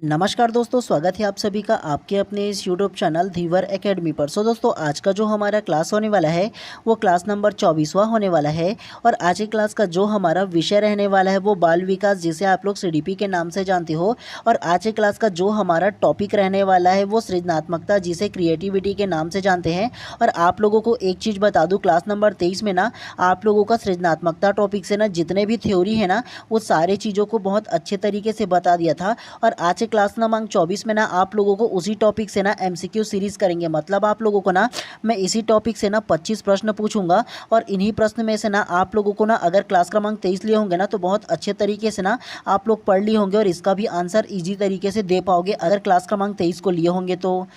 नमस्कार दोस्तों, स्वागत है आप सभी का आपके अपने इस यूट्यूब चैनल धीवर एकेडमी पर। दोस्तों, आज का जो हमारा क्लास होने वाला है वो क्लास नंबर 24वां होने वाला है। और आज की क्लास का जो हमारा विषय रहने वाला है वो बाल विकास, जिसे आप लोग सीडीपी के नाम से जानते हो। और आज की क्लास का जो हमारा टॉपिक रहने वाला है वो सृजनात्मकता, जिसे क्रिएटिविटी के नाम से जानते हैं। और आप लोगों को एक चीज़ बता दूँ, क्लास नंबर 23 में ना आप लोगों का सृजनात्मकता टॉपिक से ना जितने भी थ्योरी है ना वो सारे चीज़ों को बहुत अच्छे तरीके से बता दिया था। और आज क्लास नंबर 24 में ना आप लोगों को उसी टॉपिक से ना एमसीक्यू सीरीज करेंगे। मतलब आप लोगों को ना मैं इसी टॉपिक से ना 25 प्रश्न पूछूंगा। और इन्हीं प्रश्न में से ना आप लोगों को ना अगर क्लास क्रमांक 23 लिए होंगे ना तो बहुत अच्छे तरीके से ना आप लोग पढ़ लिए होंगे और इसका भी आंसर इजी तरीके से दे पाओगे अगर क्लास क्रमांक 23 को लिए होंगे तो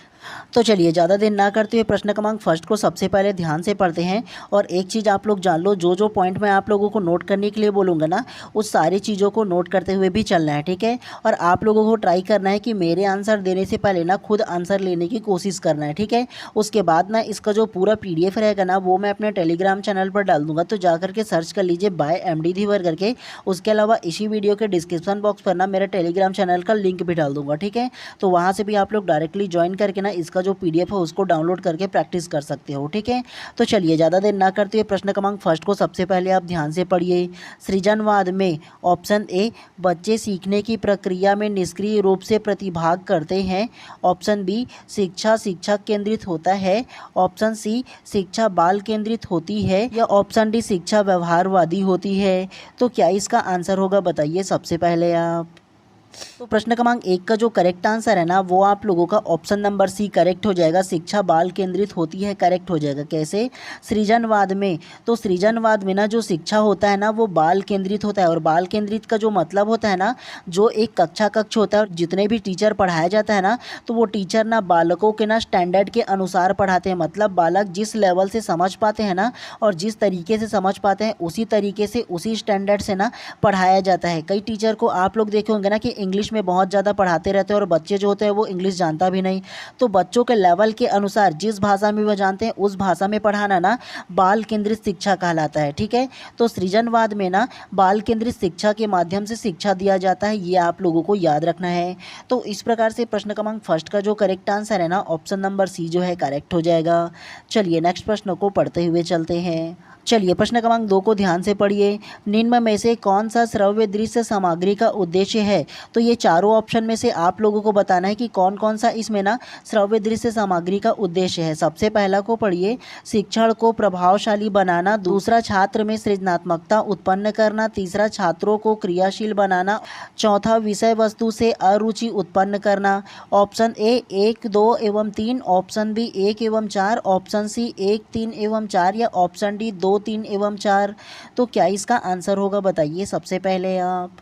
चलिए ज़्यादा देर ना करते हुए प्रश्न क्रमांक फर्स्ट को सबसे पहले ध्यान से पढ़ते हैं। और एक चीज़ आप लोग जान लो, जो जो पॉइंट मैं आप लोगों को नोट करने के लिए बोलूँगा ना उस सारी चीज़ों को नोट करते हुए भी चलना है, ठीक है। और आप लोगों को ट्राई करना है कि मेरे आंसर देने से पहले ना खुद आंसर लेने की कोशिश करना है, ठीक है। उसके बाद ना इसका जो पूरा PDF रहेगा ना वो मैं अपने टेलीग्राम चैनल पर डाल दूँगा, तो जा करके सर्च कर लीजिए बाय MD धीवर करके। उसके अलावा इसी वीडियो के डिस्क्रिप्शन बॉक्स पर ना मेरे टेलीग्राम चैनल का लिंक भी डाल दूँगा, ठीक है। तो वहाँ से भी आप लोग डायरेक्टली ज्वाइन करके ना इसका जो PDF है उसको डाउनलोड करके प्रैक्टिस कर सकते हो, ठीक है। तो चलिए ज़्यादा देर ना करते हुए प्रश्न क्रमांक फर्स्ट को सबसे पहले आप ध्यान से पढ़िए। सृजनवाद में ऑप्शन ए, बच्चे सीखने की प्रक्रिया में निष्क्रिय रूप से प्रतिभाग करते हैं। ऑप्शन बी, शिक्षा शिक्षक केंद्रित होता है। ऑप्शन सी, शिक्षा बाल केंद्रित होती है। या ऑप्शन डी, शिक्षा व्यवहारवादी होती है। तो क्या इसका आंसर होगा, बताइए सबसे पहले आप। तो प्रश्न क्रमांक 1 का जो करेक्ट आंसर है ना वो आप लोगों का ऑप्शन नंबर सी करेक्ट हो जाएगा। शिक्षा बाल केंद्रित होती है करेक्ट हो जाएगा। कैसे? सृजनवाद में, तो सृजनवाद में ना जो शिक्षा होता है ना वो बाल केंद्रित होता है। और बाल केंद्रित का जो मतलब होता है ना, जो एक कक्षा कक्ष होता है और जितने भी टीचर पढ़ाया जाता है ना तो वो टीचर ना बालकों के ना स्टैंडर्ड के अनुसार पढ़ाते हैं। मतलब बालक जिस लेवल से समझ पाते हैं ना और जिस तरीके से समझ पाते हैं उसी तरीके से उसी स्टैंडर्ड से ना पढ़ाया जाता है। कई टीचर को आप लोग देखे होंगे ना कि इंग्लिश में बहुत ज़्यादा पढ़ाते रहते हैं और बच्चे जो होते हैं वो इंग्लिश जानता भी नहीं। तो बच्चों के लेवल के अनुसार जिस भाषा में वो जानते हैं उस भाषा में पढ़ाना ना बाल केंद्रित शिक्षा कहलाता है, ठीक है। तो सृजनवाद में ना बाल केंद्रित शिक्षा के माध्यम से शिक्षा दिया जाता है, ये आप लोगों को याद रखना है। तो इस प्रकार से प्रश्न क्रमांक फर्स्ट का जो करेक्ट आंसर है ना ऑप्शन नंबर सी जो है करेक्ट हो जाएगा। चलिए नेक्स्ट प्रश्न को पढ़ते हुए चलते हैं। चलिए प्रश्न क्रमांक 2 को ध्यान से पढ़िए। निम्न में से कौन सा श्रव्य दृश्य सामग्री का उद्देश्य है? तो ये चारों ऑप्शन में से आप लोगों को बताना है कि कौन कौन सा इसमें ना श्रव्य दृश्य सामग्री का उद्देश्य है। सबसे पहला को पढ़िए, शिक्षण को प्रभावशाली बनाना। दूसरा, छात्र में सृजनात्मकता उत्पन्न करना। तीसरा, छात्रों को क्रियाशील बनाना। चौथा, विषय वस्तु से अरुचि उत्पन्न करना। ऑप्शन ए 1, 2 एवं 3। ऑप्शन बी 1 एवं 4। ऑप्शन सी 1, 3 एवं 4। या ऑप्शन डी 2, 3 एवं 4। तो क्या इसका आंसर होगा, बताइए सबसे पहले आप।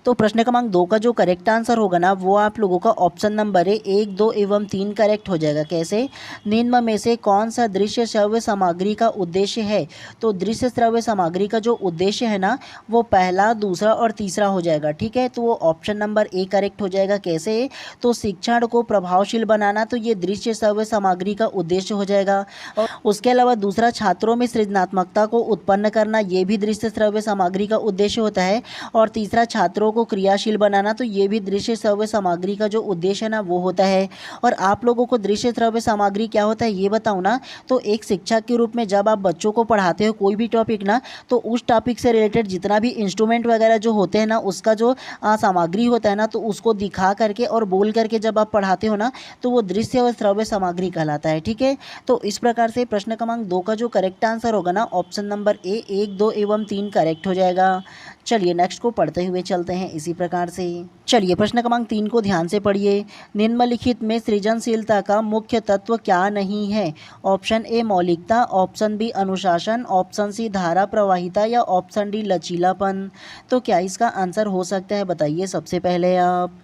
तो प्रश्न क्रमांक 2 का जो करेक्ट आंसर होगा ना वो आप लोगों का ऑप्शन नंबर है 1, 2 एवं 3 करेक्ट हो जाएगा। कैसे? निम्न में से कौन सा दृश्य श्रव्य सामग्री का उद्देश्य है? तो दृश्य श्रव्य सामग्री का जो उद्देश्य है ना वो पहला, दूसरा और तीसरा हो जाएगा, ठीक है। तो वो ऑप्शन नंबर ए करेक्ट हो जाएगा। कैसे? तो शिक्षण को प्रभावशील बनाना, तो ये दृश्य श्रव्य सामग्री का उद्देश्य हो जाएगा। और उसके अलावा दूसरा, छात्रों में सृजनात्मकता को उत्पन्न करना, ये भी दृश्य श्रव्य सामग्री का उद्देश्य होता है। और तीसरा, छात्रों को क्रियाशील बनाना, तो ये भी दृश्य श्रव्य सामग्री का जो उद्देश्य है ना वो होता है। और आप लोगों को दृश्य श्रव्य सामग्री क्या होता है ये बताऊं ना, तो एक शिक्षक के रूप में जब आप बच्चों को पढ़ाते हो कोई भी टॉपिक ना, तो उस टॉपिक से रिलेटेड जितना भी इंस्ट्रूमेंट वगैरह जो होते हैं ना उसका जो सामग्री होता है ना तो उसको दिखा करके और बोल करके जब आप पढ़ाते हो ना तो वो दृश्य और श्रव्य सामग्री कहलाता है, ठीक है। तो इस प्रकार से प्रश्न क्रमांक 2 का जो करेक्ट आंसर होगा ना ऑप्शन नंबर ए 1, 2 एवं 3 करेक्ट हो जाएगा। चलिए नेक्स्ट को पढ़ते हुए चलते हैं इसी प्रकार से। चलिए प्रश्न क्रमांक 3 को ध्यान से पढ़िए। निम्नलिखित में सृजनशीलता का मुख्य तत्व क्या नहीं है? ऑप्शन ए मौलिकता। ऑप्शन बी अनुशासन। ऑप्शन सी धारा प्रवाहिता। या ऑप्शन डी लचीलापन। तो क्या इसका आंसर हो सकता है, बताइए सबसे पहले आप।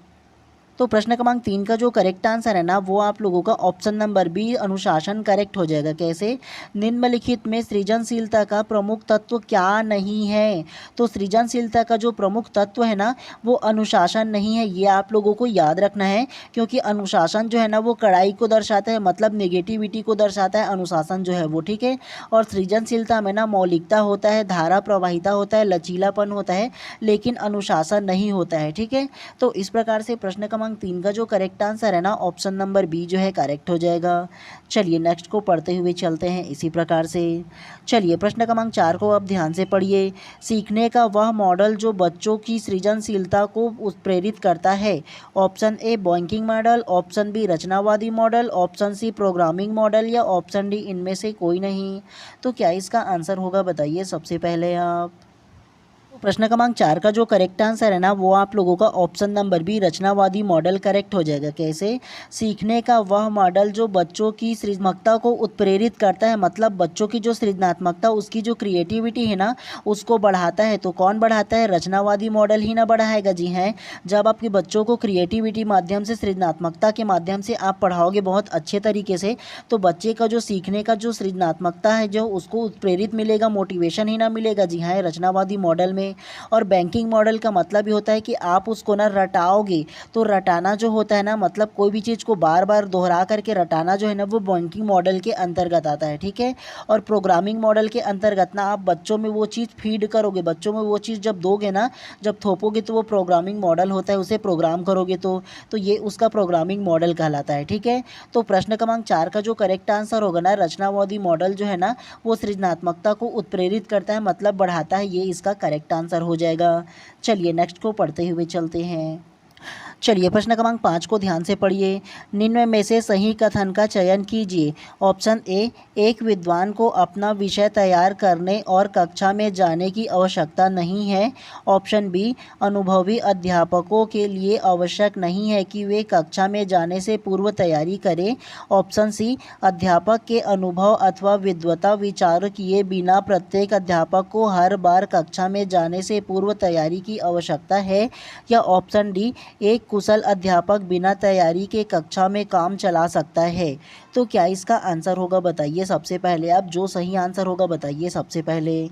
तो प्रश्न क्रमांक 3 का जो करेक्ट आंसर है ना वो आप लोगों का ऑप्शन नंबर बी अनुशासन करेक्ट हो जाएगा। कैसे? निम्नलिखित में सृजनशीलता का प्रमुख तत्व क्या नहीं है? तो सृजनशीलता का जो प्रमुख तत्व है ना वो अनुशासन नहीं है, ये आप लोगों को याद रखना है, क्योंकि अनुशासन जो है ना वो कड़ाई को दर्शाता है, मतलब नेगेटिविटी को दर्शाता है अनुशासन जो है वो, ठीक है। और सृजनशीलता में ना मौलिकता होता है, धारा प्रवाहिता होता है, लचीलापन होता है, लेकिन अनुशासन नहीं होता है, ठीक है। तो इस प्रकार से प्रश्न क्रमांक 3 का जो करेक्ट आंसर है ना ऑप्शन नंबर बी जो है करेक्ट हो जाएगा। चलिए नेक्स्ट को पढ़ते हुए चलते हैं इसी प्रकार से। चलिए प्रश्न क्रमांक 4 को आप ध्यान से पढ़िए। सीखने का वह मॉडल जो बच्चों की सृजनशीलता को प्रेरित करता है। Option A banking model, option B रचनावादी model, option C programming model या ऑप्शन डी इनमें से कोई नहीं। तो क्या इसका आंसर होगा बताइए सबसे पहले आप। प्रश्न क्रमांक 4 का जो करेक्ट आंसर है ना वो आप लोगों का ऑप्शन नंबर बी रचनावादी मॉडल करेक्ट हो जाएगा। कैसे? सीखने का वह मॉडल जो बच्चों की सृजनात्मकता को उत्प्रेरित करता है, मतलब बच्चों की जो सृजनात्मकता, उसकी जो क्रिएटिविटी है ना उसको बढ़ाता है। तो कौन बढ़ाता है? रचनावादी मॉडल ही ना बढ़ाएगा। जी हैं, जब आपके बच्चों को क्रिएटिविटी माध्यम से, सृजनात्मकता के माध्यम से आप पढ़ाओगे बहुत अच्छे तरीके से, तो बच्चे का जो सीखने का जो सृजनात्मकता है जो उसको उत्प्रेरित मिलेगा, मोटिवेशन ही ना मिलेगा। जी हाँ, रचनावादी मॉडल में। और बैंकिंग मॉडल का मतलब ये होता है कि आप उसको ना रटाओगे। तो रटाना जो होता है ना, मतलब कोई भी चीज़ को बार बार दोहरा करके रटाना जो है ना वो बैंकिंग मॉडल के अंतर्गत आता है, ठीक है। और प्रोग्रामिंग मॉडल के अंतर्गत ना आप बच्चों में वो चीज़ फीड करोगे, बच्चों में वो चीज़ जब दोगे ना, जब थोपोगे तो वो प्रोग्रामिंग मॉडल होता है, उसे प्रोग्राम करोगे तो ये उसका प्रोग्रामिंग मॉडल कहलाता है, ठीक है। तो प्रश्न क्रमांक 4 का जो करेक्ट आंसर होगा ना रचनावादी मॉडल जो है ना वो सृजनात्मकता को उत्प्रेरित करता है, मतलब बढ़ाता है, ये इसका करेक्ट आंसर हो जाएगा। चलिए नेक्स्ट को पढ़ते हुए चलते हैं। चलिए प्रश्न क्रमांक 5 को ध्यान से पढ़िए। निम्न में से सही कथन का चयन कीजिए। ऑप्शन ए, एक विद्वान को अपना विषय तैयार करने और कक्षा में जाने की आवश्यकता नहीं है। ऑप्शन बी, अनुभवी अध्यापकों के लिए आवश्यक नहीं है कि वे कक्षा में जाने से पूर्व तैयारी करें। ऑप्शन सी, अध्यापक के अनुभव अथवा विद्वता विचार किए बिना प्रत्येक अध्यापक को हर बार कक्षा में जाने से पूर्व तैयारी की आवश्यकता है। या ऑप्शन डी, एक कुशल अध्यापक बिना तैयारी के कक्षा में काम चला सकता है। तो क्या इसका आंसर होगा बताइए सबसे पहले आप, जो सही आंसर होगा बताइए सबसे पहले।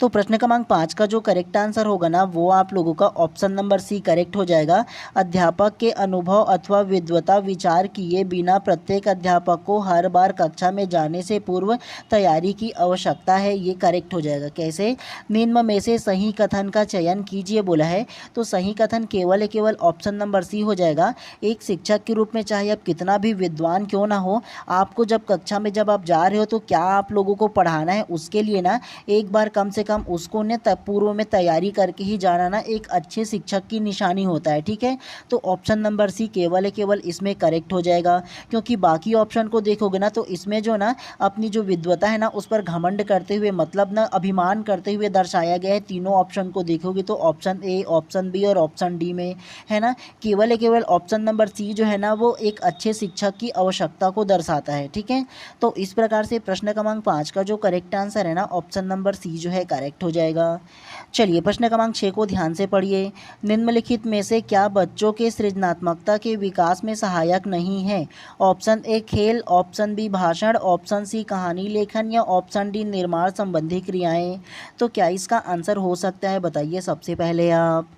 तो प्रश्न क्रमांक 5 का जो करेक्ट आंसर होगा ना वो आप लोगों का ऑप्शन नंबर सी करेक्ट हो जाएगा। अध्यापक के अनुभव अथवा विद्वता विचार किए बिना प्रत्येक अध्यापक को हर बार कक्षा में जाने से पूर्व तैयारी की आवश्यकता है, ये करेक्ट हो जाएगा। कैसे? निम्न में से सही कथन का चयन कीजिए बोला है, तो सही कथन केवल ऑप्शन नंबर सी हो जाएगा। एक शिक्षक के रूप में चाहे आप कितना भी विद्वान क्यों ना हो, आपको जब कक्षा में जब आप जा रहे हो तो क्या आप लोगों को पढ़ाना है, उसके लिए ना एक बार कम से कम उसको ने पूर्व में तैयारी करके ही जाना ना एक अच्छे शिक्षक की निशानी होता है, ठीक है। तो ऑप्शन नंबर सी केवल इसमें करेक्ट हो जाएगा, क्योंकि बाकी ऑप्शन को देखोगे ना तो इसमें जो ना अपनी जो विद्वता है ना उस पर घमंड करते हुए, मतलब ना अभिमान करते हुए दर्शाया गया है। तीनों ऑप्शन को देखोगे तो ऑप्शन ए, ऑप्शन बी और ऑप्शन डी में है ना केवल ऑप्शन नंबर सी जो है ना वो एक अच्छे शिक्षक की आवश्यकता को दर्शाता है, ठीक है। तो इस प्रकार से प्रश्न क्रमांक 5 का जो करेक्ट आंसर है ना ऑप्शन नंबर सी जो है करेक्ट हो जाएगा। चलिए प्रश्न क्रमांक 6 को ध्यान से पढ़िए। निम्नलिखित में से क्या बच्चों के सृजनात्मकता के विकास में सहायक नहीं है? ऑप्शन ए खेल, ऑप्शन बी भाषण, ऑप्शन सी कहानी लेखन या ऑप्शन डी निर्माण संबंधी क्रियाएं। तो क्या इसका आंसर हो सकता है बताइए सबसे पहले आप।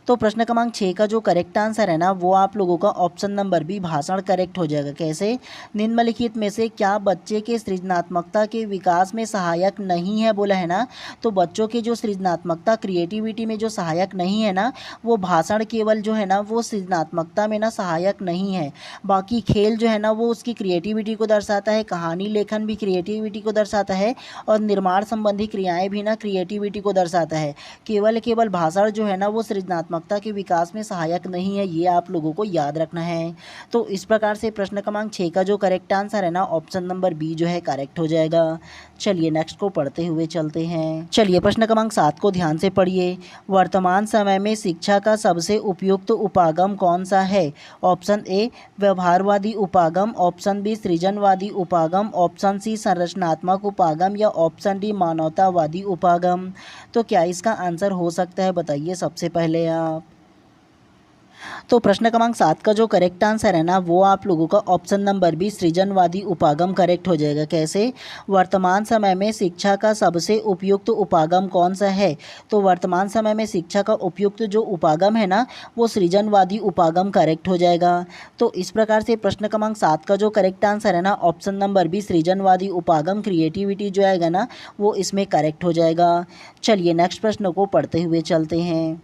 तो प्रश्न क्रमांक 6 का जो करेक्ट आंसर है ना वो आप लोगों का ऑप्शन नंबर बी भाषण करेक्ट हो जाएगा। कैसे? निम्नलिखित में से क्या बच्चे के सृजनात्मकता के विकास में सहायक नहीं है बोला है ना, तो बच्चों के जो सृजनात्मकता क्रिएटिविटी में जो सहायक नहीं है ना वो भाषण केवल जो है ना वो सृजनात्मकता में ना सहायक नहीं है। बाकी खेल जो है ना वो उसकी क्रिएटिविटी को दर्शाता है, कहानी लेखन भी क्रिएटिविटी को दर्शाता है और निर्माण संबंधी क्रियाएँ भी ना क्रिएटिविटी को दर्शाता है। केवल भाषण जो है ना वो सृजनात्मकता के विकास में सहायक नहीं है, ये आप लोगों को याद रखना है। तो इस प्रकार से प्रश्न क्रमांक 6 का जो करेक्ट आंसर है ना ऑप्शन नंबर बी जो है करेक्ट हो जाएगा। चलिए नेक्स्ट को पढ़ते हुए चलते हैं। चलिए प्रश्न क्रमांक 7 को ध्यान से पढ़िए। वर्तमान समय में शिक्षा का सबसे उपयुक्त उपागम कौन सा है? ऑप्शन ए व्यवहारवादी उपागम, ऑप्शन बी सृजनवादी उपागम, ऑप्शन सी संरचनात्मक उपागम या ऑप्शन डी मानवतावादी उपागम। तो क्या इसका आंसर हो सकता है बताइए सबसे पहले आप। तो प्रश्न क्रमांक 7 का जो करेक्ट आंसर है ना वो आप लोगों का ऑप्शन नंबर बी सृजनवादी उपागम करेक्ट हो जाएगा। कैसे? वर्तमान समय में शिक्षा का सबसे उपयुक्त उपागम कौन सा है? तो वर्तमान समय में शिक्षा का उपयुक्त जो उपागम है ना वो सृजनवादी उपागम करेक्ट हो जाएगा। तो इस प्रकार से प्रश्न क्रमांक 7 का जो करेक्ट आंसर है ना ऑप्शन नंबर बी सृजनवादी उपागम क्रिएटिविटी जो आएगा ना वो इसमें करेक्ट हो जाएगा। चलिए नेक्स्ट प्रश्न को पढ़ते हुए चलते हैं।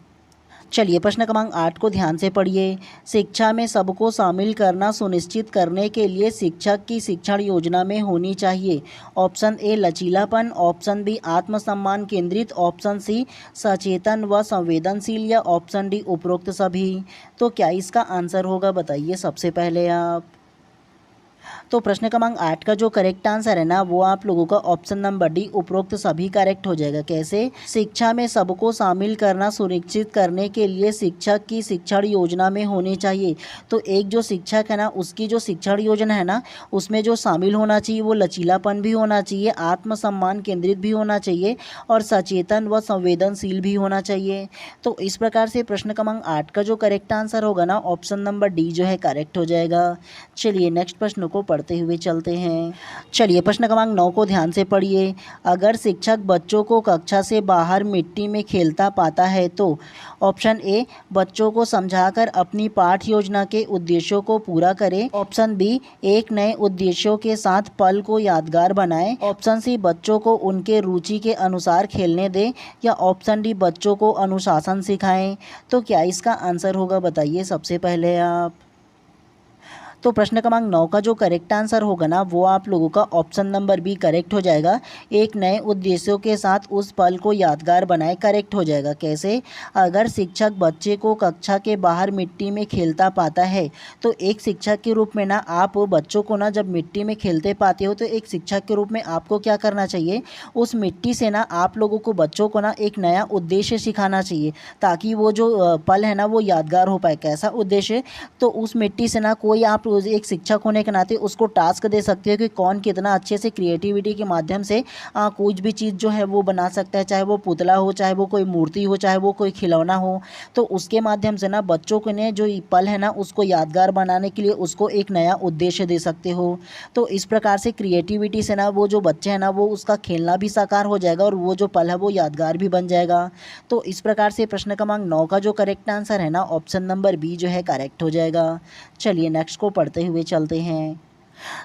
चलिए प्रश्न क्रमांक 8 को ध्यान से पढ़िए। शिक्षा में सबको शामिल करना सुनिश्चित करने के लिए शिक्षक की शिक्षण योजना में होनी चाहिए। ऑप्शन ए लचीलापन, ऑप्शन बी आत्मसम्मान केंद्रित, ऑप्शन सी सचेतन व संवेदनशील या ऑप्शन डी उपरोक्त सभी। तो क्या इसका आंसर होगा बताइए सबसे पहले आप। तो प्रश्न क्रमांक 8 का जो करेक्ट आंसर है ना वो आप लोगों का ऑप्शन नंबर डी उपरोक्त सभी करेक्ट हो जाएगा। कैसे? शिक्षा में सबको शामिल करना सुनिश्चित करने के लिए शिक्षक की शिक्षण योजना में होनी चाहिए। तो एक जो शिक्षक है ना उसकी जो शिक्षण योजना है ना उसमें जो शामिल होना चाहिए वो लचीलापन भी होना चाहिए, आत्मसम्मान केंद्रित भी होना चाहिए और सचेतन व संवेदनशील भी होना चाहिए। तो इस प्रकार से प्रश्न क्रमांक 8 का जो करेक्ट आंसर होगा ना ऑप्शन नंबर डी जो है करेक्ट हो जाएगा। चलिए नेक्स्ट प्रश्न को पढ़ते हुए चलते हैं। चलिए प्रश्न क्रमांक 9 को ध्यान से पढ़िए। अगर शिक्षक बच्चों को कक्षा से बाहर मिट्टी में खेलता पाता है तो ऑप्शन ए बच्चों को समझाकर अपनी पाठ योजना के उद्देश्यों को पूरा करें, ऑप्शन बी एक नए उद्देश्यों के साथ पल को यादगार बनाएं, ऑप्शन सी बच्चों को उनके रुचि के अनुसार खेलने दें या ऑप्शन डी बच्चों को अनुशासन सिखाएं। तो क्या इसका आंसर होगा बताइए सबसे पहले आप। तो प्रश्न क्रमांक 9 का जो करेक्ट आंसर होगा ना वो आप लोगों का ऑप्शन नंबर बी करेक्ट हो जाएगा। एक नए उद्देश्यों के साथ उस पल को यादगार बनाए करेक्ट हो जाएगा। कैसे? अगर शिक्षक बच्चे को कक्षा के बाहर मिट्टी में खेलता पाता है तो एक शिक्षक के रूप में ना आप बच्चों को ना जब मिट्टी में खेलते पाते हो तो एक शिक्षक के रूप में आपको क्या करना चाहिए, उस मिट्टी से ना आप लोगों को बच्चों को ना एक नया उद्देश्य सिखाना चाहिए ताकि वो जो पल है ना वो यादगार हो पाए। कैसा उद्देश्य? तो उस मिट्टी से ना कोई आप एक शिक्षक होने के नाते उसको टास्क दे सकते हो कि कौन कितना अच्छे से क्रिएटिविटी के माध्यम से कुछ भी चीज़ जो है वो बना सकता है, चाहे वो पुतला हो, चाहे वो कोई मूर्ति हो, चाहे वो कोई खिलौना हो। तो उसके माध्यम से ना बच्चों को ने जो पल है ना उसको यादगार बनाने के लिए उसको एक नया उद्देश्य दे सकते हो। तो इस प्रकार से क्रिएटिविटी से ना वो जो बच्चे हैं ना वो उसका खेलना भी साकार हो जाएगा और वो जो पल है वो यादगार भी बन जाएगा। तो इस प्रकार से प्रश्न क्रमांक 9 का जो करेक्ट आंसर है ना ऑप्शन नंबर बी जो है करेक्ट हो जाएगा। चलिए नेक्स्ट को पढ़ते हुए चलते हैं।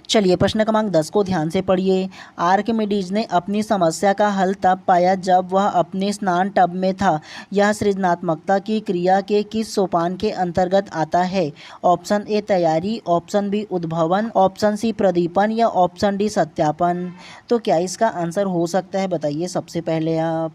चलिए प्रश्न क्रमांक 10 को ध्यान से पढ़िए। आर्किमिडीज ने अपनी समस्या का हल तब पाया जब वह अपने स्नान टब में था। यह सृजनात्मकता की क्रिया के किस सोपान के अंतर्गत आता है? ऑप्शन ए तैयारी, ऑप्शन बी उद्भवन, ऑप्शन सी प्रदीपन या ऑप्शन डी सत्यापन। तो क्या इसका आंसर हो सकता है बताइए सबसे पहले आप।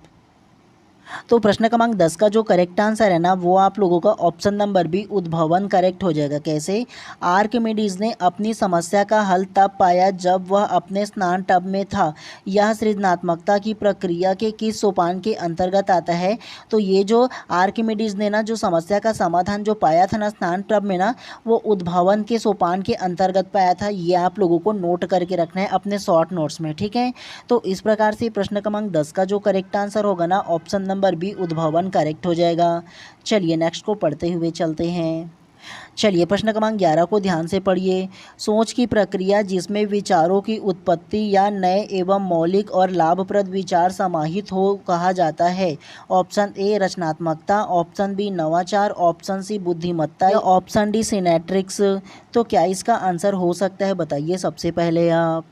तो प्रश्न क्रमांक 10 का जो करेक्ट आंसर है ना वो आप लोगों का ऑप्शन नंबर बी उद्भवन करेक्ट हो जाएगा। कैसे? आर्किमिडीज ने अपनी समस्या का हल तब पाया जब वह अपने स्नान टब में था। यह सृजनात्मकता की प्रक्रिया के किस सोपान के अंतर्गत आता है? तो ये जो आर्किमिडीज ने ना जो समस्या का समाधान जो पाया था ना स्नान टब में ना वो उद्भवन के सोपान के अंतर्गत पाया था। ये आप लोगों को नोट करके रखना है अपने शॉर्ट नोट्स में, ठीक है। तो इस प्रकार से प्रश्न क्रमांक 10 का जो करेक्ट आंसर होगा ना ऑप्शन नंबर बी उद्भवन करेक्ट हो जाएगा। चलिए नेक्स्ट को पढ़ते हुए चलते हैं। चलिए प्रश्न क्रमांक 11 को ध्यान से पढ़िए। सोच की प्रक्रिया जिसमें विचारों की उत्पत्ति या नए एवं मौलिक और लाभप्रद विचार समाहित हो कहा जाता है। ऑप्शन ए रचनात्मकता, ऑप्शन बी नवाचार, ऑप्शन सी बुद्धिमत्ता या ऑप्शन डी सिनेट्रिक्स। तो क्या इसका आंसर हो सकता है बताइए सबसे पहले आप।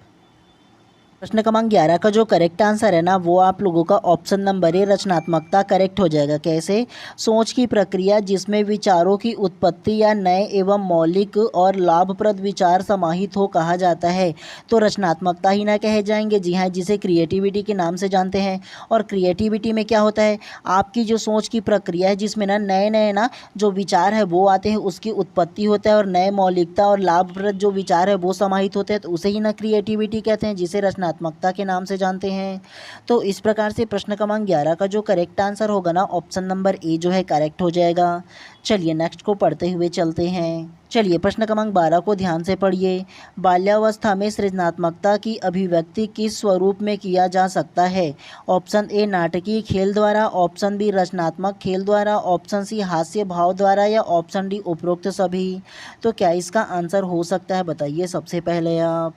प्रश्न क्रमांक 11 का जो करेक्ट आंसर है ना वो आप लोगों का ऑप्शन नंबर ए रचनात्मकता करेक्ट हो जाएगा। कैसे? सोच की प्रक्रिया जिसमें विचारों की उत्पत्ति या नए एवं मौलिक और लाभप्रद विचार समाहित हो कहा जाता है। तो रचनात्मकता ही ना कहे जाएंगे, जी हाँ, जिसे क्रिएटिविटी के नाम से जानते हैं। और क्रिएटिविटी में क्या होता है, आपकी जो सोच की प्रक्रिया है जिसमें ना नए नए ना जो विचार है वो आते हैं, उसकी उत्पत्ति होता है और नए मौलिकता और लाभप्रद जो विचार है वो समाहित होते हैं, तो उसे ही ना क्रिएटिविटी कहते हैं, जिसे रचनात्मकता सृजनात्मकता के नाम से जानते हैं। तो इस प्रकार से प्रश्न क्रमांक 11 का जो करेक्ट आंसर होगा ना, ऑप्शन नंबर ए जो है करेक्ट हो जाएगा। चलिए नेक्स्ट को पढ़ते हुए चलते हैं। चलिए प्रश्न क्रमांक 12 को ध्यान से पढ़िए। बाल्यावस्था में सृजनात्मकता की अभिव्यक्ति किस स्वरूप में किया जा सकता है? ऑप्शन ए नाटकीय खेल द्वारा, ऑप्शन बी रचनात्मक खेल द्वारा, ऑप्शन सी हास्य भाव द्वारा या ऑप्शन डी उपरोक्त सभी। तो क्या इसका आंसर हो सकता है, बताइए सबसे पहले आप।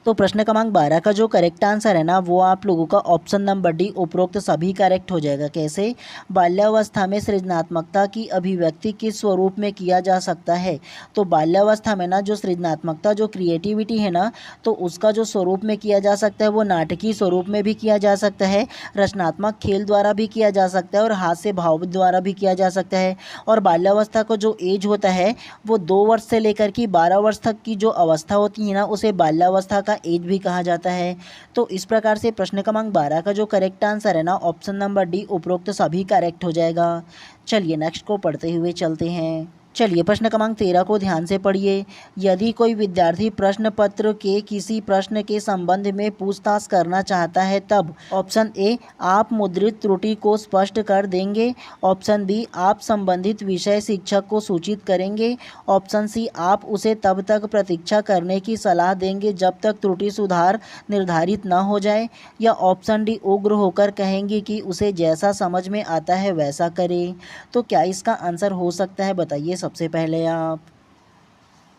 तो प्रश्न क्रमांक 12 का जो करेक्ट आंसर है ना, वो आप लोगों का ऑप्शन नंबर डी उपरोक्त सभी करेक्ट हो जाएगा। कैसे? बाल्यावस्था में सृजनात्मकता की अभिव्यक्ति किस स्वरूप में किया जा सकता है? तो बाल्यावस्था में ना जो सृजनात्मकता, जो क्रिएटिविटी है ना, तो उसका जो स्वरूप में किया जा सकता है वो नाटकीय स्वरूप में भी किया जा सकता है, रचनात्मक खेल द्वारा भी किया जा सकता है और हास्य भाव द्वारा भी किया जा सकता है। और बाल्यावस्था का जो एज होता है वो 2 वर्ष से लेकर के 12 वर्ष तक की जो अवस्था होती है ना, उसे बाल्यावस्था एज भी कहा जाता है। तो इस प्रकार से प्रश्न क्रमांक 12 का जो करेक्ट आंसर है ना, ऑप्शन नंबर डी उपरोक्त सभी करेक्ट हो जाएगा। चलिए नेक्स्ट को पढ़ते हुए चलते हैं। चलिए प्रश्न क्रमांक 13 को ध्यान से पढ़िए। यदि कोई विद्यार्थी प्रश्न पत्र के किसी प्रश्न के संबंध में पूछताछ करना चाहता है तब ऑप्शन ए आप मुद्रित त्रुटि को स्पष्ट कर देंगे, ऑप्शन बी आप संबंधित विषय शिक्षक को सूचित करेंगे, ऑप्शन सी आप उसे तब तक प्रतीक्षा करने की सलाह देंगे जब तक त्रुटि सुधार निर्धारित न हो जाए, या ऑप्शन डी उग्र होकर कहेंगे कि उसे जैसा समझ में आता है वैसा करे। तो क्या इसका आंसर हो सकता है, बताइए सबसे पहले आप।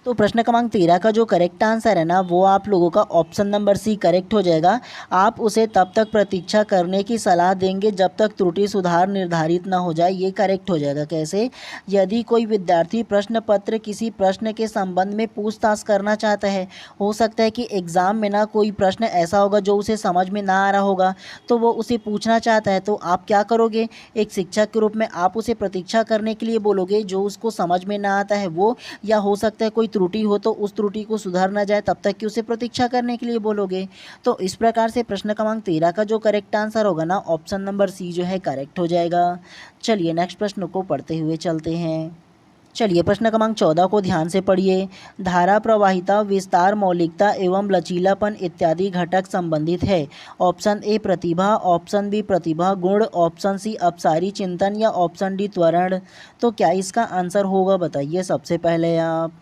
तो प्रश्न क्रमांक 13 का जो करेक्ट आंसर है ना, वो आप लोगों का ऑप्शन नंबर सी करेक्ट हो जाएगा। आप उसे तब तक प्रतीक्षा करने की सलाह देंगे जब तक त्रुटि सुधार निर्धारित ना हो जाए, ये करेक्ट हो जाएगा। कैसे? यदि कोई विद्यार्थी प्रश्न पत्र किसी प्रश्न के संबंध में पूछताछ करना चाहता है, हो सकता है कि एग्ज़ाम में ना कोई प्रश्न ऐसा होगा जो उसे समझ में ना आ रहा होगा, तो वो उसे पूछना चाहता है, तो आप क्या करोगे? एक शिक्षक के रूप में आप उसे प्रतीक्षा करने के लिए बोलोगे जो उसको समझ में ना आता है वो, या हो सकता है कोई त्रुटि हो तो उस त्रुटि को सुधार ना जाए तब तक कि उसे प्रतीक्षा करने के लिए बोलोगे। तो इस प्रकार से प्रश्न क्रमांक 13 का जो करेक्ट आंसर होगा ना, ऑप्शन नंबर सी जो है करेक्ट हो जाएगा। चलिए नेक्स्ट प्रश्न को पढ़ते हुए चलते हैं। चलिए प्रश्न क्रमांक 14 को ध्यान से पढ़िए। धारा प्रवाहिता, विस्तार, मौलिकता एवं लचीलापन इत्यादि घटक संबंधित है। ऑप्शन ए प्रतिभा, ऑप्शन बी प्रतिभा गुण, ऑप्शन सी अपसारी चिंतन या ऑप्शन डी त्वरण। तो क्या इसका आंसर होगा, बताइए सबसे पहले आप।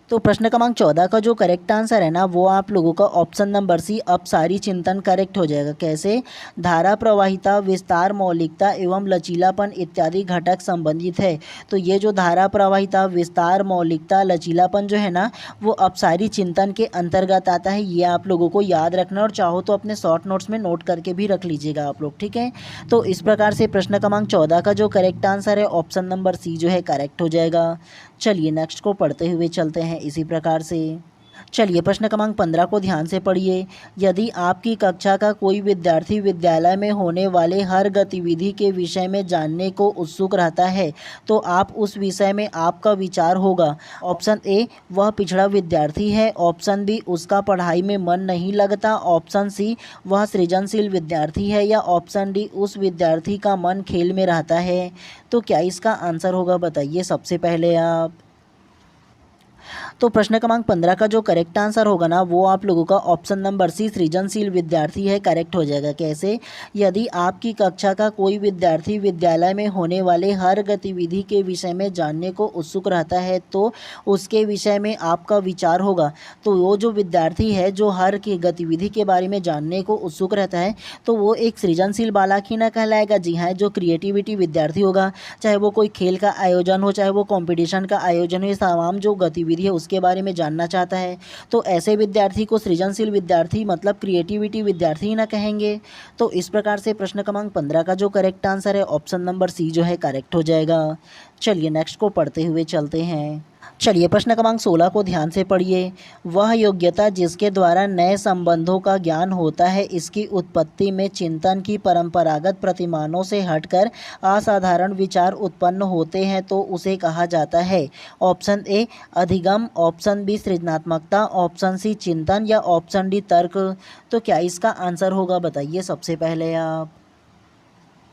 तो प्रश्न क्रमांक 14 का जो करेक्ट आंसर है ना, वो आप लोगों का ऑप्शन नंबर सी अपसारी चिंतन करेक्ट हो जाएगा। कैसे? धारा प्रवाहिता, विस्तार, मौलिकता एवं लचीलापन इत्यादि घटक संबंधित है। तो ये जो धारा प्रवाहिता, विस्तार, मौलिकता, लचीलापन जो है ना, वो अपसारी चिंतन के अंतर्गत आता है। ये आप लोगों को याद रखना, और चाहो तो अपने शॉर्ट नोट्स में नोट करके भी रख लीजिएगा आप लोग, ठीक है। तो इस प्रकार से प्रश्न क्रमांक 14 का जो करेक्ट आंसर है, ऑप्शन नंबर सी जो है करेक्ट हो जाएगा। चलिए नेक्स्ट को पढ़ते हुए चलते हैं इसी प्रकार से। चलिए प्रश्न क्रमांक 15 को ध्यान से पढ़िए। यदि आपकी कक्षा का कोई विद्यार्थी विद्यालय में होने वाले हर गतिविधि के विषय में जानने को उत्सुक रहता है, तो आप उस विषय में आपका विचार होगा। ऑप्शन ए वह पिछड़ा विद्यार्थी है, ऑप्शन बी उसका पढ़ाई में मन नहीं लगता, ऑप्शन सी वह सृजनशील विद्यार्थी है, या ऑप्शन डी उस विद्यार्थी का मन खेल में रहता है। तो क्या इसका आंसर होगा, बताइए सबसे पहले आप। तो प्रश्न क्रमांक 15 का जो करेक्ट आंसर होगा ना, वो आप लोगों का ऑप्शन नंबर सी सृजनशील विद्यार्थी है करेक्ट हो जाएगा। कैसे? यदि आपकी कक्षा का कोई विद्यार्थी विद्यालय में होने वाले हर गतिविधि के विषय में जानने को उत्सुक रहता है, तो उसके विषय में आपका विचार होगा। तो वो जो विद्यार्थी है जो हर की गतिविधि के बारे में जानने को उत्सुक रहता है, तो वो एक सृजनशील बालक ही ना कहलाएगा। जी हाँ, जो क्रिएटिविटी विद्यार्थी होगा, चाहे वो कोई खेल का आयोजन हो, चाहे वो कॉम्पिटिशन का आयोजन हो, ये तमाम जो गतिविधि है उसके बारे में जानना चाहता है, तो ऐसे विद्यार्थी को सृजनशील विद्यार्थी मतलब क्रिएटिविटी विद्यार्थी ही ना कहेंगे। तो इस प्रकार से प्रश्न क्रमांक 15 का जो करेक्ट आंसर है, ऑप्शन नंबर सी जो है करेक्ट हो जाएगा। चलिए नेक्स्ट को पढ़ते हुए चलते हैं। चलिए प्रश्न क्रमांक 16 को ध्यान से पढ़िए। वह योग्यता जिसके द्वारा नए संबंधों का ज्ञान होता है, इसकी उत्पत्ति में चिंतन की परंपरागत प्रतिमानों से हटकर असाधारण विचार उत्पन्न होते हैं, तो उसे कहा जाता है। ऑप्शन ए अधिगम, ऑप्शन बी सृजनात्मकता, ऑप्शन सी चिंतन या ऑप्शन डी तर्क। तो क्या इसका आंसर होगा, बताइए सबसे पहले आप।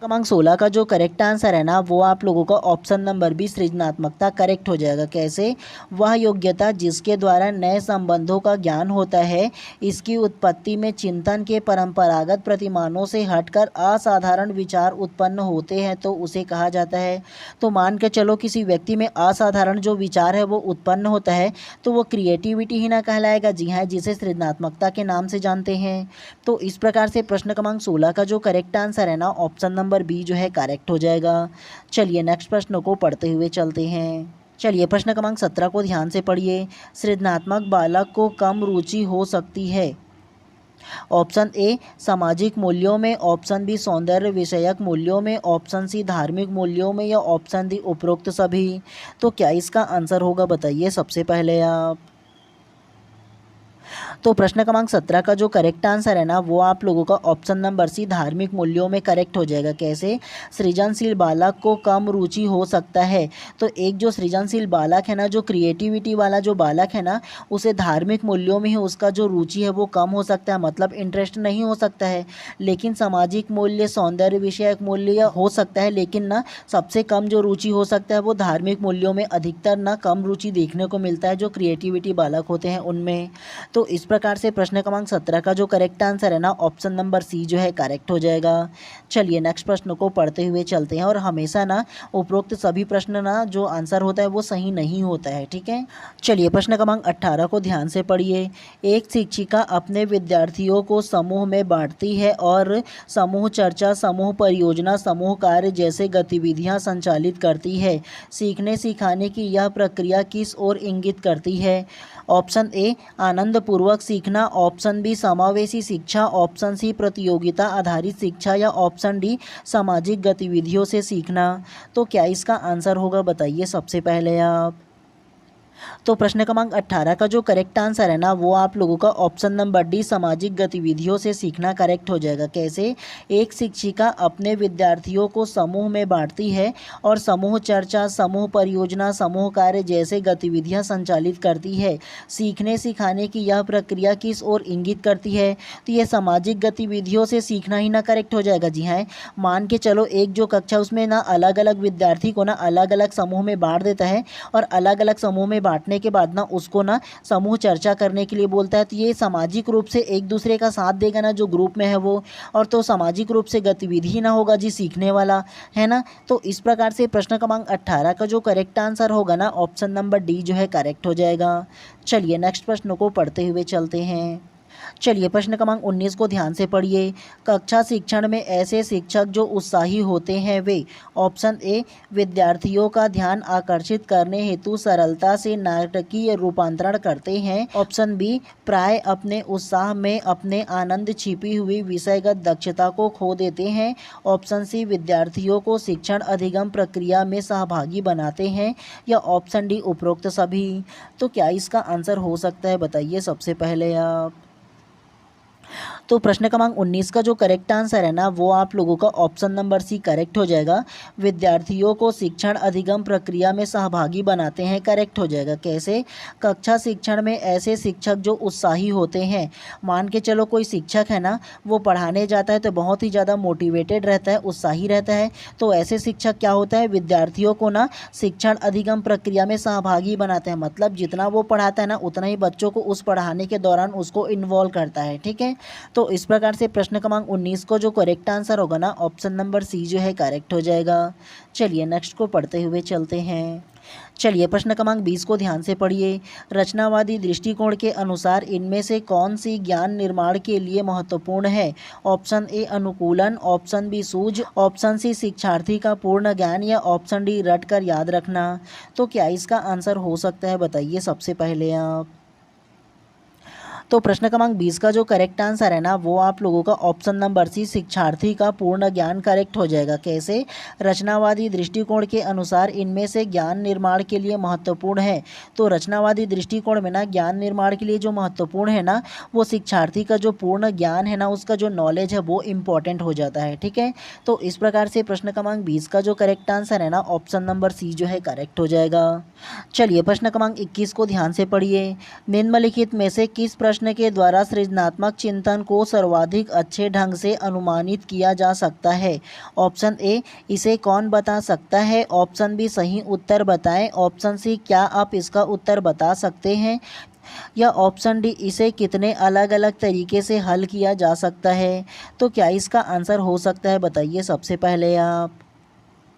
क्रमांक 16 का जो करेक्ट आंसर है ना वो आप लोगों का ऑप्शन नंबर बी सृजनात्मकता करेक्ट हो जाएगा। कैसे? वह योग्यता जिसके द्वारा नए संबंधों का ज्ञान होता है, इसकी उत्पत्ति में चिंतन के परंपरागत प्रतिमानों से हटकर असाधारण विचार उत्पन्न होते हैं तो उसे कहा जाता है। तो मान के चलो किसी व्यक्ति में असाधारण जो विचार है वो उत्पन्न होता है तो वो क्रिएटिविटी ही ना कहलाएगा। जी हाँ, जिसे सृजनात्मकता के नाम से जानते हैं। तो इस प्रकार से प्रश्न क्रमांक 16 का जो करेक्ट आंसर है ना ऑप्शन नंबर बी जो है करेक्ट हो जाएगा। चलिए नेक्स्ट प्रश्न को पढ़ते हुए चलते हैं। चलिए प्रश्न क्रमांक 17 को ध्यान से पढ़िए। सृजनात्मक बालक को कम रुचि हो सकती है। ऑप्शन ए सामाजिक मूल्यों में, ऑप्शन बी सौंदर्य विषयक मूल्यों में, ऑप्शन सी धार्मिक मूल्यों में या ऑप्शन डी उपरोक्त सभी। तो क्या इसका आंसर होगा बताइए सबसे पहले आप। तो प्रश्न क्रमांक 17 का जो करेक्ट आंसर है ना वो आप लोगों का ऑप्शन नंबर सी धार्मिक मूल्यों में करेक्ट हो जाएगा। कैसे? सृजनशील बालक को कम रुचि हो सकता है। तो एक जो सृजनशील बालक है ना, जो क्रिएटिविटी वाला जो बालक है ना, उसे धार्मिक मूल्यों में ही उसका जो रुचि है वो कम हो सकता है, मतलब इंटरेस्ट नहीं हो सकता है। लेकिन सामाजिक मूल्य, सौंदर्य विषयक मूल्य हो सकता है, लेकिन ना सबसे कम जो रुचि हो सकता है वो धार्मिक मूल्यों में अधिकतर ना कम रुचि देखने को मिलता है जो क्रिएटिविटी बालक होते हैं उनमें। तो इस प्रकार से प्रश्न क्रमांक 17 का जो करेक्ट आंसर है ना ऑप्शन नंबर सी जो है करेक्ट हो जाएगा। चलिए नेक्स्ट प्रश्न को पढ़ते हुए चलते हैं। और हमेशा ना उपरोक्त सभी प्रश्न ना जो आंसर होता है वो सही नहीं होता है, ठीक है। चलिए प्रश्न क्रमांक 18 को ध्यान से पढ़िए। एक शिक्षिका अपने विद्यार्थियों को समूह में बांटती है और समूह चर्चा, समूह परियोजना, समूह कार्य जैसे गतिविधियां संचालित करती है। सीखने सिखाने की यह प्रक्रिया किस ओर इंगित करती है? ऑप्शन ए आनंदपूर्वक सीखना, ऑप्शन बी समावेशी शिक्षा, ऑप्शन सी प्रतियोगिता आधारित शिक्षा या ऑप्शन डी सामाजिक गतिविधियों से सीखना। तो क्या इसका आंसर होगा बताइए सबसे पहले आप। तो प्रश्न क्रमांक 18 का जो करेक्ट आंसर है ना वो आप लोगों का ऑप्शन नंबर डी सामाजिक गतिविधियों से सीखना करेक्ट हो जाएगा। कैसे? एक शिक्षिका अपने विद्यार्थियों को समूह में बांटती है और समूह चर्चा, समूह परियोजना, समूह कार्य जैसे गतिविधियां संचालित करती है। सीखने सिखाने की यह प्रक्रिया किस ओर इंगित करती है? तो ये सामाजिक गतिविधियों से सीखना ही ना करेक्ट हो जाएगा। जी हाँ, मान के चलो एक जो कक्षा उसमें ना अलग अलग विद्यार्थी को ना अलग अलग समूह में बांट देता है और अलग अलग समूह में बांटने के बाद ना उसको ना समूह चर्चा करने के लिए बोलता है। तो ये सामाजिक रूप से एक दूसरे का साथ देगा ना जो ग्रुप में है वो, और तो सामाजिक रूप से गतिविधि ना होगा जी सीखने वाला, है ना। तो इस प्रकार से प्रश्न क्रमांक 18 का जो करेक्ट आंसर होगा ना ऑप्शन नंबर डी जो है करेक्ट हो जाएगा। चलिए नेक्स्ट प्रश्न को पढ़ते हुए चलते हैं। चलिए प्रश्न क्रमांक 19 को ध्यान से पढ़िए। कक्षा शिक्षण में ऐसे शिक्षक जो उत्साही होते हैं वे। ऑप्शन ए विद्यार्थियों का ध्यान आकर्षित करने हेतु सरलता से नाटकीय रूपांतरण करते हैं। ऑप्शन बी प्राय अपने उत्साह में अपने आनंद छिपी हुई विषयगत दक्षता को खो देते हैं। ऑप्शन सी विद्यार्थियों को शिक्षण अधिगम प्रक्रिया में सहभागी बनाते हैं या ऑप्शन डी उपरोक्त सभी। तो क्या इसका आंसर हो सकता है बताइए सबसे पहले आप। तो प्रश्न क्रमांक 19 का जो करेक्ट आंसर है ना वो आप लोगों का ऑप्शन नंबर सी करेक्ट हो जाएगा। विद्यार्थियों को शिक्षण अधिगम प्रक्रिया में सहभागी बनाते हैं करेक्ट हो जाएगा। कैसे? कक्षा शिक्षण में ऐसे शिक्षक जो उत्साही होते हैं। मान के चलो कोई शिक्षक है ना वो पढ़ाने जाता है तो बहुत ही ज़्यादा मोटिवेटेड रहता है, उत्साही रहता है। तो ऐसे शिक्षक क्या होता है, विद्यार्थियों को ना शिक्षण अधिगम प्रक्रिया में सहभागी बनाते हैं, मतलब जितना वो पढ़ाता है ना उतना ही बच्चों को उस पढ़ाने के दौरान उसको इन्वॉल्व करता है, ठीक है। तो इस प्रकार से प्रश्न क्रमांक 19 को जो करेक्ट आंसर होगा ना ऑप्शन नंबर सी जो है करेक्ट हो जाएगा। चलिए नेक्स्ट को पढ़ते हुए चलते हैं। चलिए प्रश्न क्रमांक 20 को ध्यान से पढ़िए। रचनावादी दृष्टिकोण के अनुसार इनमें से कौन सी ज्ञान निर्माण के लिए महत्वपूर्ण है? ऑप्शन ए अनुकूलन, ऑप्शन बी सूझ, ऑप्शन सी शिक्षार्थी का पूर्ण ज्ञान या ऑप्शन डी रट कर याद रखना। तो क्या इसका आंसर हो सकता है बताइए सबसे पहले आप। तो प्रश्न क्रमांक 20 का जो करेक्ट आंसर है ना वो आप लोगों का ऑप्शन नंबर सी शिक्षार्थी का पूर्ण ज्ञान करेक्ट हो जाएगा। कैसे? रचनावादी दृष्टिकोण के अनुसार इनमें से ज्ञान निर्माण के लिए महत्वपूर्ण है। तो रचनावादी दृष्टिकोण में ना ज्ञान निर्माण के लिए जो महत्वपूर्ण है ना वो शिक्षार्थी का जो पूर्ण ज्ञान है ना, उसका जो नॉलेज है वो इम्पॉर्टेंट हो जाता है, ठीक है। तो इस प्रकार से प्रश्न क्रमांक 20 का जो करेक्ट आंसर है ना ऑप्शन नंबर सी जो है करेक्ट हो जाएगा। चलिए प्रश्न क्रमांक 21 को ध्यान से पढ़िए। निम्नलिखित में से किस प्रश्न प्रश्न के द्वारा सृजनात्मक चिंतन को सर्वाधिक अच्छे ढंग से अनुमानित किया जा सकता है? ऑप्शन ए, इसे कौन बता सकता है? ऑप्शन बी, सही उत्तर बताएं। ऑप्शन सी, क्या आप इसका उत्तर बता सकते हैं? या ऑप्शन डी, इसे कितने अलग अलग तरीके से हल किया जा सकता है? तो क्या इसका आंसर हो सकता है, बताइए सबसे पहले आप।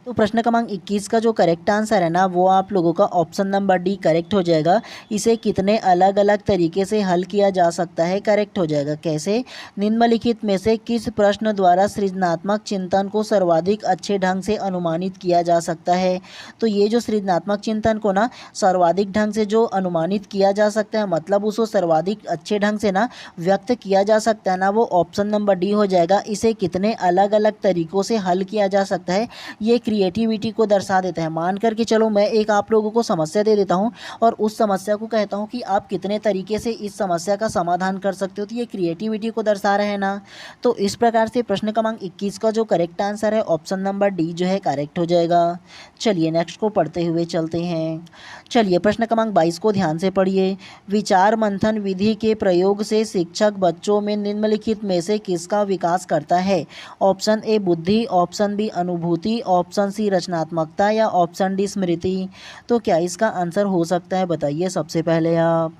तो प्रश्न क्रमांक 21 का जो करेक्ट आंसर है ना, वो आप लोगों का ऑप्शन नंबर डी करेक्ट हो जाएगा। इसे कितने अलग अलग तरीके से हल किया जा सकता है, करेक्ट हो जाएगा। कैसे? निम्नलिखित में से किस प्रश्न द्वारा सृजनात्मक चिंतन को सर्वाधिक अच्छे ढंग से अनुमानित किया जा सकता है? तो ये जो सृजनात्मक चिंतन को ना सर्वाधिक ढंग से जो अनुमानित किया जा सकता है, मतलब उसको सर्वाधिक अच्छे ढंग से ना व्यक्त किया जा सकता है ना, वो ऑप्शन नंबर डी हो जाएगा। इसे कितने अलग अलग तरीक़ों से हल किया जा सकता है, ये क्रिएटिविटी को दर्शा देता है। मान करके चलो मैं एक आप लोगों को समस्या दे देता हूँ और उस समस्या को कहता हूँ कि आप कितने तरीके से इस समस्या का समाधान कर सकते हो, तो ये क्रिएटिविटी को दर्शा रहे हैं ना। तो इस प्रकार से प्रश्न क्रमांक 21 का जो करेक्ट आंसर है ऑप्शन नंबर डी जो है करेक्ट हो जाएगा। चलिए नेक्स्ट को पढ़ते हुए चलते हैं। चलिए प्रश्न क्रमांक 22 को ध्यान से पढ़िए। विचार मंथन विधि के प्रयोग से शिक्षक बच्चों में निम्नलिखित में से किसका विकास करता है? ऑप्शन ए बुद्धि, ऑप्शन बी अनुभूति, ऑप्शन सी रचनात्मकता या ऑप्शन डी स्मृति। तो क्या इसका आंसर हो सकता है, बताइए सबसे पहले आप।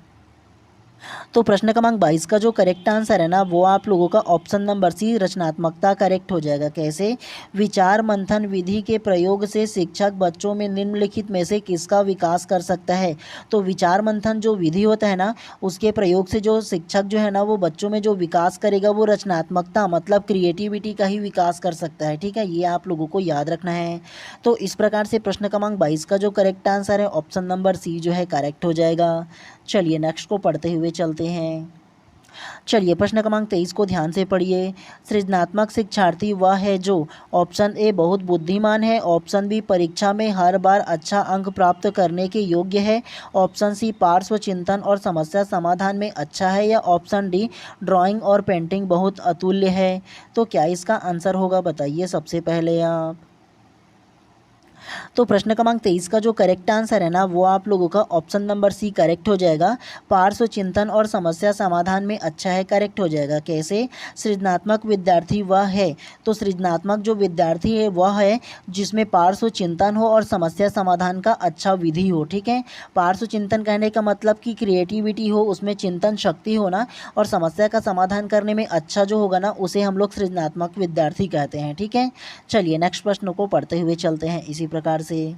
तो प्रश्न क्रमांक 22 का जो करेक्ट आंसर है ना, वो आप लोगों का ऑप्शन नंबर सी रचनात्मकता करेक्ट हो जाएगा। कैसे? विचार मंथन विधि के प्रयोग से शिक्षक बच्चों में निम्नलिखित में से किसका विकास कर सकता है? तो विचार मंथन जो विधि होता है ना, उसके प्रयोग से जो शिक्षक जो है ना, वो बच्चों में जो विकास करेगा वो रचनात्मकता मतलब क्रिएटिविटी का ही विकास कर सकता है। ठीक है, ये आप लोगों को याद रखना है। तो इस प्रकार से प्रश्न क्रमांक 22 का जो करेक्ट आंसर है ऑप्शन नंबर सी जो है करेक्ट हो जाएगा। चलिए नेक्स्ट को पढ़ते हुए चलते हैं। चलिए प्रश्न क्रमांक 23 को ध्यान से पढ़िए। सृजनात्मक शिक्षार्थी वह है जो ऑप्शन ए बहुत बुद्धिमान है, ऑप्शन बी परीक्षा में हर बार अच्छा अंक प्राप्त करने के योग्य है, ऑप्शन सी पार्श्व चिंतन और समस्या समाधान में अच्छा है, या ऑप्शन डी ड्राइंग और पेंटिंग बहुत अतुल्य है। तो क्या इसका आंसर होगा, बताइए सबसे पहले आप। तो प्रश्न क्रमांक 23 का जो करेक्ट आंसर है ना, वो आप लोगों का ऑप्शन नंबर सी करेक्ट हो जाएगा। पार्श्व चिंतन और समस्या समाधान में अच्छा है, करेक्ट हो जाएगा। कैसे? सृजनात्मक विद्यार्थी वह है, तो सृजनात्मक जो विद्यार्थी है वह है जिसमें पार्श्व चिंतन हो और समस्या समाधान का अच्छा विधि हो। ठीक है, पार्श्व चिंतन कहने का मतलब कि क्रिएटिविटी हो, उसमें चिंतन शक्ति हो ना, और समस्या का समाधान करने में अच्छा जो होगा ना, उसे हम लोग सृजनात्मक विद्यार्थी कहते हैं। ठीक है, चलिए नेक्स्ट प्रश्न को पढ़ते हुए चलते हैं इसी प्रकार से।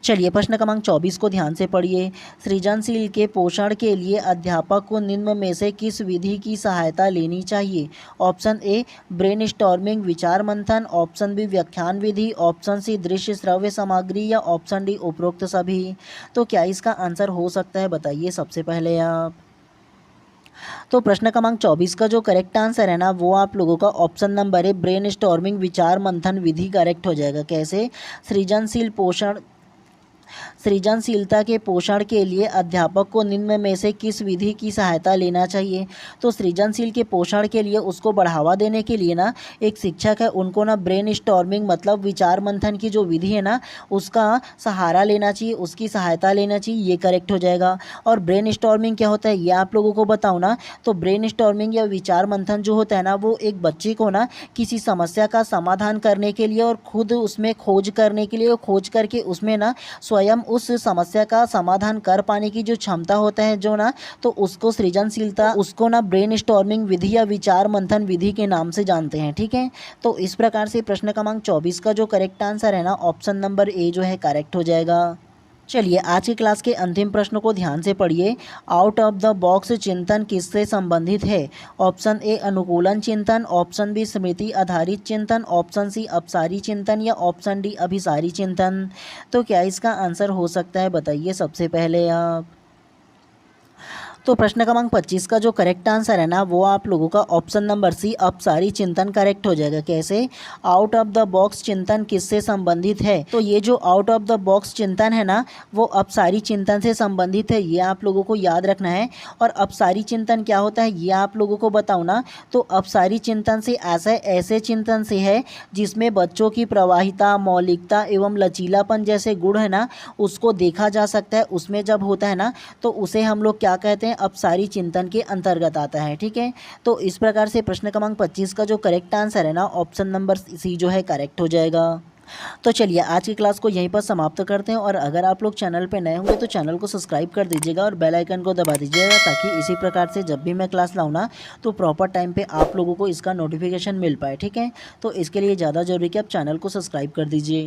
चलिए प्रश्न क्रमांक 24 को ध्यान से पढ़िए। सृजनशील के पोषण के लिए अध्यापक को निम्न में से किस विधि की सहायता लेनी चाहिए? ऑप्शन ए ब्रेनस्टॉर्मिंग विचार मंथन, ऑप्शन बी व्याख्यान विधि, ऑप्शन सी दृश्य श्रव्य सामग्री, या ऑप्शन डी उपरोक्त सभी। तो क्या इसका आंसर हो सकता है, बताइए सबसे पहले आप। तो प्रश्न क्रमांक 24 का जो करेक्ट आंसर है ना, वो आप लोगों का ऑप्शन नंबर है ब्रेनस्टॉर्मिंग विचार मंथन विधि करेक्ट हो जाएगा। कैसे? सृजनशीलता के पोषण के लिए अध्यापक को निम्न में से किस विधि की सहायता लेना चाहिए? तो सृजनशील के पोषण के लिए, उसको बढ़ावा देने के लिए ना, एक शिक्षक है, उनको ना ब्रेनस्टॉर्मिंग मतलब विचार मंथन की जो विधि है ना, उसका सहारा लेना चाहिए, उसकी सहायता लेना चाहिए, ये करेक्ट हो जाएगा। और ब्रेनस्टॉर्मिंग क्या होता है, ये आप लोगों को बताऊँ ना, तो ब्रेनस्टॉर्मिंग या विचार मंथन जो होता है ना, वो एक बच्चे को ना किसी समस्या का समाधान करने के लिए और खुद उसमें खोज करने के लिए, और खोज करके उसमें ना स्वयं उस समस्या का समाधान कर पाने की जो क्षमता होता है जो ना, तो उसको सृजनशीलता, उसको ना ब्रेनस्टॉर्मिंग विधि या विचार मंथन विधि के नाम से जानते हैं। ठीक है, तो इस प्रकार से प्रश्न क्रमांक 24 का जो करेक्ट आंसर है ना, ऑप्शन नंबर ए जो है करेक्ट हो जाएगा। चलिए आज की क्लास के अंतिम प्रश्न को ध्यान से पढ़िए। आउट ऑफ द बॉक्स चिंतन किससे संबंधित है? ऑप्शन ए अनुकूलन चिंतन, ऑप्शन बी स्मृति आधारित चिंतन, ऑप्शन सी अपसारी चिंतन, या ऑप्शन डी अभिसारी चिंतन। तो क्या इसका आंसर हो सकता है, बताइए सबसे पहले आप। तो प्रश्न क्रमांक 25 का जो करेक्ट आंसर है ना, वो आप लोगों का ऑप्शन नंबर सी अपसारी चिंतन करेक्ट हो जाएगा। कैसे? आउट ऑफ द बॉक्स चिंतन किससे संबंधित है? तो ये जो आउट ऑफ द बॉक्स चिंतन है ना, वो अपसारी चिंतन से संबंधित है, ये आप लोगों को याद रखना है। और अपसारी चिंतन क्या होता है, ये आप लोगों को बताऊँ ना, तो अपसारी चिंतन से ऐसे चिंतन से है जिसमें बच्चों की प्रवाहिता, मौलिकता एवं लचीलापन जैसे गुण है ना, उसको देखा जा सकता है। उसमें जब होता है ना, तो उसे हम लोग क्या कहते हैं, हैं अब सारी चिंतन के अंतर्गत आता है। ठीक है, तो इस प्रकार से प्रश्न क्रमांक 25 का जो करेक्ट आंसर है ना, ऑप्शन नंबर सी जो है करेक्ट हो जाएगा। तो चलिए आज की क्लास को यहीं पर समाप्त करते हैं, और अगर आप लोग चैनल पे नए होंगे तो चैनल को सब्सक्राइब कर दीजिएगा और बेल आइकन को दबा दीजिएगा, ताकि इसी प्रकार से जब भी मैं क्लास लाऊँ ना तो प्रॉपर टाइम पे आप लोगों को इसका नोटिफिकेशन मिल पाए। ठीक है, तो इसके लिए ज़्यादा ज़रूरी कि आप चैनल को सब्सक्राइब कर दीजिए।